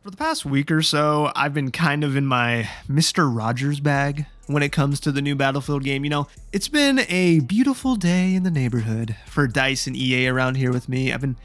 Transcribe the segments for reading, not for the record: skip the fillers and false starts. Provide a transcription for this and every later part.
For the past week or so, I've been kind of in my Mr. Rogers bag when it comes to the new Battlefield game. You know, it's been a beautiful day in the neighborhood for DICE and EA around here with me. I've been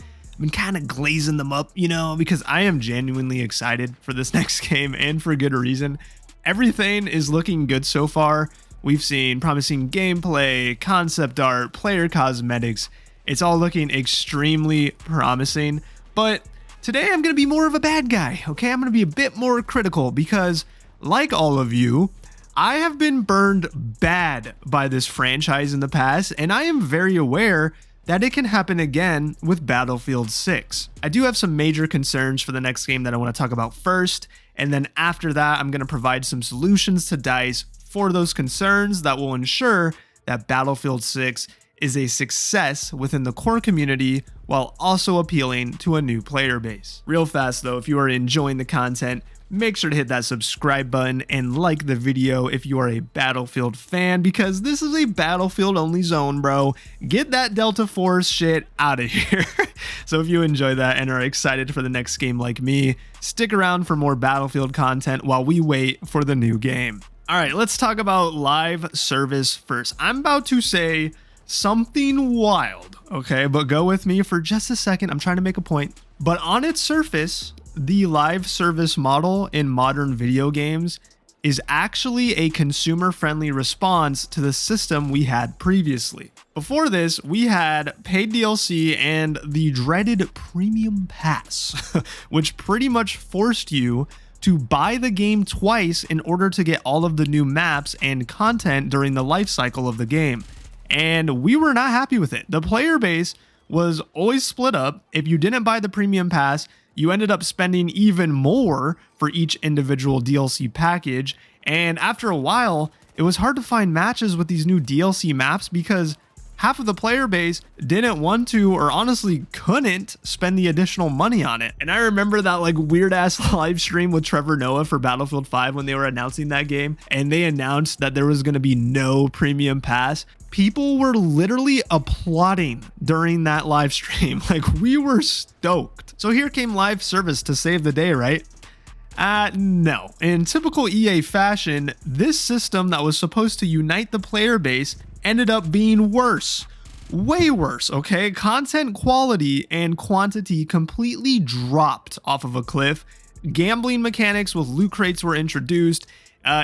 kind of glazing them up, you know, because I am genuinely excited for this next game, and for good reason. Everything is looking good so far. We've seen promising gameplay, concept art, player cosmetics. It's all looking extremely promising, but today I'm going to be more of a bad guy, okay? I'm going to be a bit more critical because, like all of you, I have been burned bad by this franchise in the past, and I am very aware that it can happen again with Battlefield 6. I do have some major concerns for the next game that I want to talk about first, and then after that, I'm going to provide some solutions to DICE for those concerns that will ensure that Battlefield 6 is a success within the core community while also appealing to a new player base. Real fast though, if you are enjoying the content, make sure to hit that subscribe button and like the video if you are a Battlefield fan, because this is a Battlefield only zone, bro. Get that Delta Force shit out of here. So if you enjoy that and are excited for the next game like me, stick around for more Battlefield content while we wait for the new game. All right, let's talk about live service first. I'm about to say something wild, okay? But go with me for just a second. I'm trying to make a point. But on its surface, the live service model in modern video games is actually a consumer-friendly response to the system we had previously. Before this, we had paid DLC and the dreaded Premium Pass, which pretty much forced you to buy the game twice in order to get all of the new maps and content during the life cycle of the game. And we were not happy with it. The player base was always split up. If you didn't buy the premium pass, you ended up spending even more for each individual DLC package. And after a while, it was hard to find matches with these new DLC maps because half of the player base didn't want to, or honestly couldn't, spend the additional money on it. And I remember that like weird ass live stream with Trevor Noah for Battlefield 5 when they were announcing that game, and they announced that there was going to be no premium pass. People were literally applauding during that live stream. Like, we were stoked. So here came live service to save the day, right? No. In typical EA fashion, this system that was supposed to unite the player base ended up being worse. Way worse, okay? Content quality and quantity completely dropped off of a cliff. Gambling mechanics with loot crates were introduced.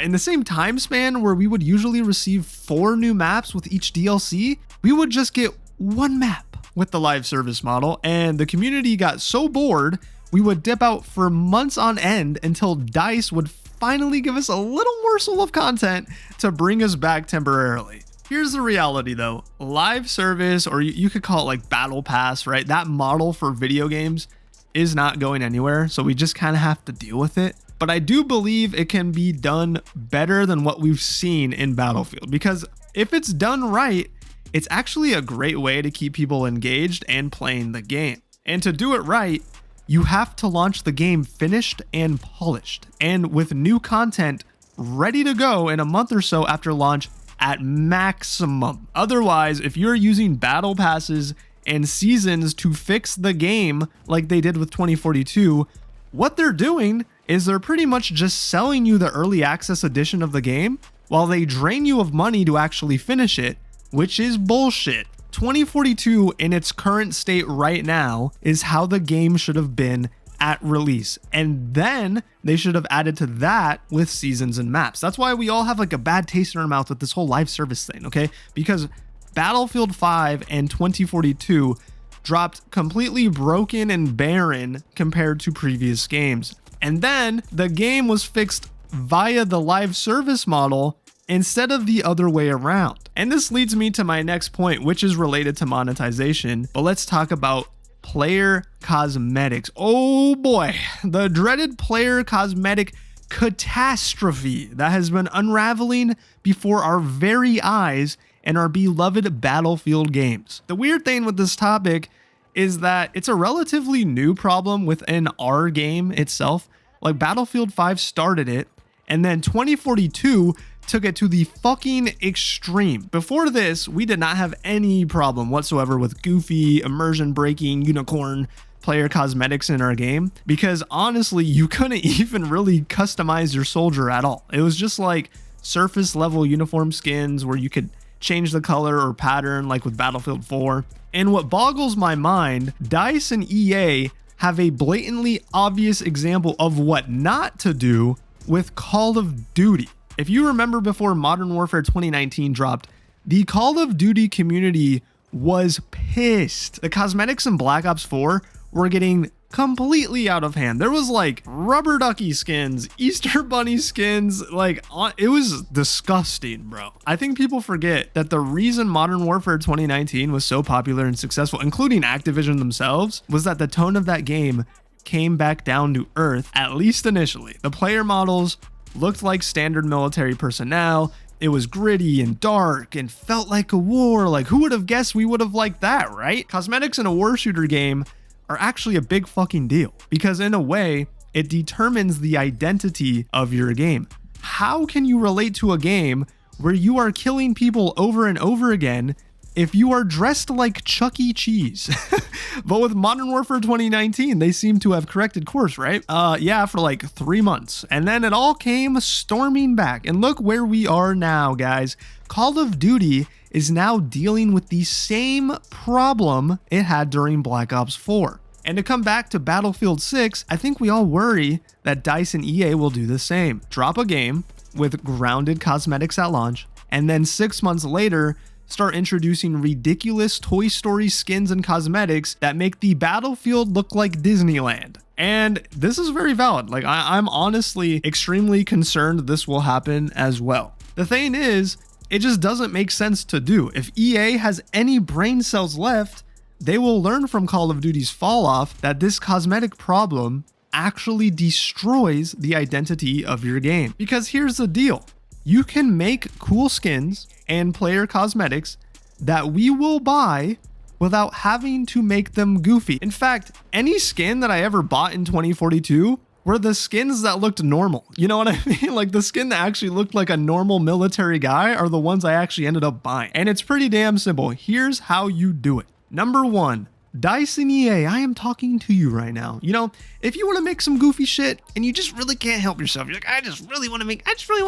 In the same time span where we would usually receive 4 new maps with each DLC, we would just get 1 map with the live service model, and the community got so bored, we would dip out for months on end until DICE would finally give us a little morsel of content to bring us back temporarily. Here's the reality though, live service, or you could call it like battle pass, right? That model for video games is not going anywhere, so we just kind of have to deal with it. But I do believe it can be done better than what we've seen in Battlefield, because if it's done right, it's actually a great way to keep people engaged and playing the game. And to do it right, you have to launch the game finished and polished, and with new content ready to go in a month or so after launch at maximum. Otherwise, if you're using battle passes and seasons to fix the game like they did with 2042, what they're doing is they're pretty much just selling you the early access edition of the game while they drain you of money to actually finish it, which is bullshit. 2042 in its current state right now is how the game should have been at release, and then they should have added to that with seasons and maps. That's why we all have like a bad taste in our mouth with this whole live service thing, okay? Because Battlefield 5 and 2042 dropped completely broken and barren compared to previous games. And then the game was fixed via the live service model instead of the other way around. And this leads me to my next point, which is related to monetization, but let's talk about player cosmetics. Oh boy, the dreaded player cosmetic catastrophe that has been unraveling before our very eyes in our beloved Battlefield games. The weird thing with this topic is that it's a relatively new problem within our game itself. Like, Battlefield 5 started it, and then 2042 took it to the fucking extreme. Before this, we did not have any problem whatsoever with goofy, immersion breaking, unicorn player cosmetics in our game, because honestly, you couldn't even really customize your soldier at all. It was just like surface level uniform skins where you could change the color or pattern like with Battlefield 4. And what boggles my mind, DICE and EA have a blatantly obvious example of what not to do with Call of Duty. If you remember before Modern Warfare 2019 dropped, the Call of Duty community was pissed. The cosmetics in Black Ops 4 were getting completely out of hand. There was like rubber ducky skins, Easter bunny skins, like it was disgusting, bro. I think people forget that the reason Modern Warfare 2019 was so popular and successful, including Activision themselves, was that the tone of that game came back down to earth, at least initially. The player models looked like standard military personnel. It was gritty and dark and felt like a war. Like, who would have guessed we would have liked that, right? Cosmetics in a war shooter game are actually a big fucking deal, because in a way, it determines the identity of your game. How can you relate to a game where you are killing people over and over again if you are dressed like Chuck E. Cheese? But with Modern Warfare 2019, they seem to have corrected course, right? Yeah, for like 3 months. And then it all came storming back. And look where we are now, guys. Call of Duty is now dealing with the same problem it had during Black Ops 4. And to come back to Battlefield 6, I think we all worry that DICE and EA will do the same. Drop a game with grounded cosmetics at launch, and then 6 months later, start introducing ridiculous Toy Story skins and cosmetics that make the battlefield look like Disneyland. And this is very valid. Like, I'm honestly extremely concerned this will happen as well. The thing is, it just doesn't make sense to do. If EA has any brain cells left, they will learn from Call of Duty's fall off that this cosmetic problem actually destroys the identity of your game. Because here's the deal. You can make cool skins and player cosmetics that we will buy without having to make them goofy. In fact, any skin that I ever bought in 2042 were the skins that looked normal. You know what I mean? Like, the skin that actually looked like a normal military guy are the ones I actually ended up buying. And it's pretty damn simple. Here's how you do it. Number one, DICE and EA, I am talking to you right now. You know, if you want to make some goofy shit and you just really can't help yourself, you're like, I just really want to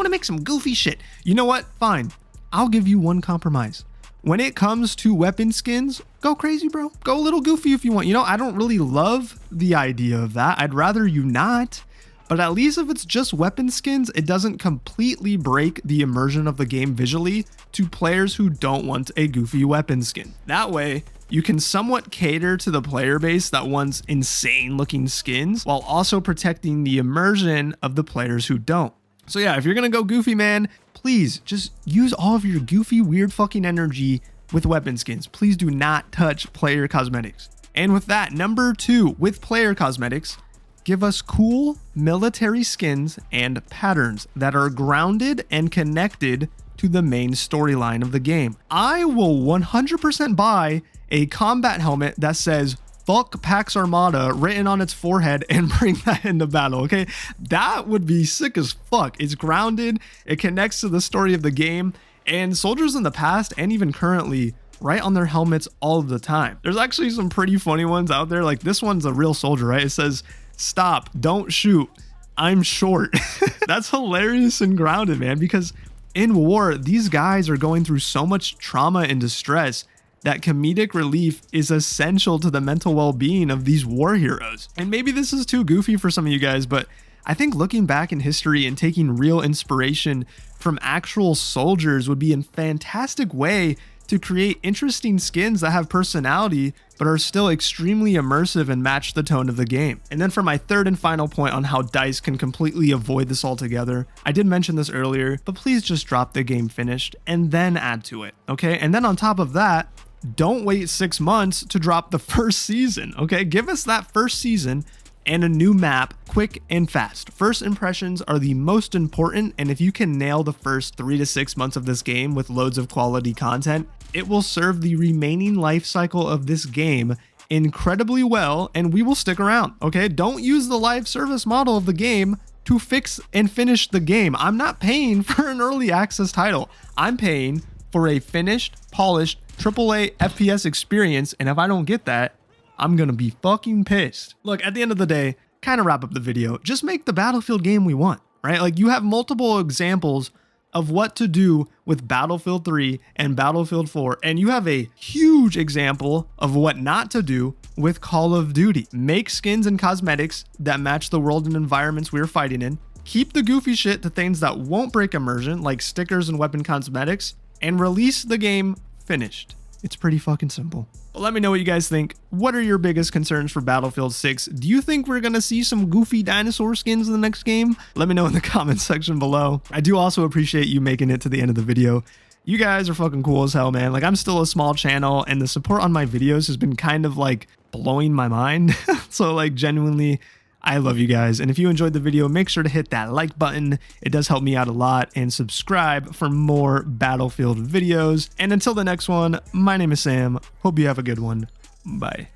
make some goofy shit. You know what? Fine. I'll give you one compromise. When it comes to weapon skins, go crazy, bro. Go a little goofy if you want. You know, I don't really love the idea of that. I'd rather you not. But at least if it's just weapon skins, it doesn't completely break the immersion of the game visually to players who don't want a goofy weapon skin. That way, you can somewhat cater to the player base that wants insane looking skins while also protecting the immersion of the players who don't. So yeah, if you're gonna go goofy, man, please just use all of your goofy, weird fucking energy with weapon skins. Please do not touch player cosmetics. And with that, number two, with player cosmetics, give us cool military skins and patterns that are grounded and connected to the main storyline of the game. I will 100% buy a combat helmet that says "Fuck Pax Armada" written on its forehead and bring that into battle, okay? That would be sick as fuck. It's grounded, it connects to the story of the game, and soldiers in the past and even currently write on their helmets all of the time. There's actually some pretty funny ones out there. Like, this one's a real soldier, right? It says, "Stop, don't shoot, I'm short." That's hilarious and grounded, man, because in war, these guys are going through so much trauma and distress that comedic relief is essential to the mental well-being of these war heroes. And maybe this is too goofy for some of you guys, but I think looking back in history and taking real inspiration from actual soldiers would be a fantastic way to create interesting skins that have personality but are still extremely immersive and match the tone of the game. And then for my third and final point on how DICE can completely avoid this altogether, I did mention this earlier, but please just drop the game finished and then add to it, okay? And then on top of that, don't wait 6 months to drop the first season, okay? Give us that first season and a new map quick and fast. First impressions are the most important, and if you can nail the first 3 to 6 months of this game with loads of quality content, it will serve the remaining life cycle of this game incredibly well, and we will stick around, okay? Don't use the live service model of the game to fix and finish the game. I'm not paying for an early access title. I'm paying for a finished, polished AAA FPS experience, and if I don't get that, I'm gonna be fucking pissed. Look, at the end of the day, kind of wrap up the video, just make the Battlefield game we want, right? Like, you have multiple examples of what to do with Battlefield 3 and Battlefield 4, and you have a huge example of what not to do with Call of Duty. Make skins and cosmetics that match the world and environments we're fighting in. Keep the goofy shit to things that won't break immersion, like stickers and weapon cosmetics, and release the game finished. It's pretty fucking simple. But let me know what you guys think. What are your biggest concerns for Battlefield 6? Do you think we're gonna see some goofy dinosaur skins in the next game? Let me know in the comments section below. I do also appreciate you making it to the end of the video. You guys are fucking cool as hell, man. Like, I'm still a small channel, and the support on my videos has been kind of like blowing my mind. So like, genuinely, I love you guys. And if you enjoyed the video, make sure to hit that like button. It does help me out a lot. And subscribe for more Battlefield videos. And until the next one, my name is Sam. Hope you have a good one. Bye.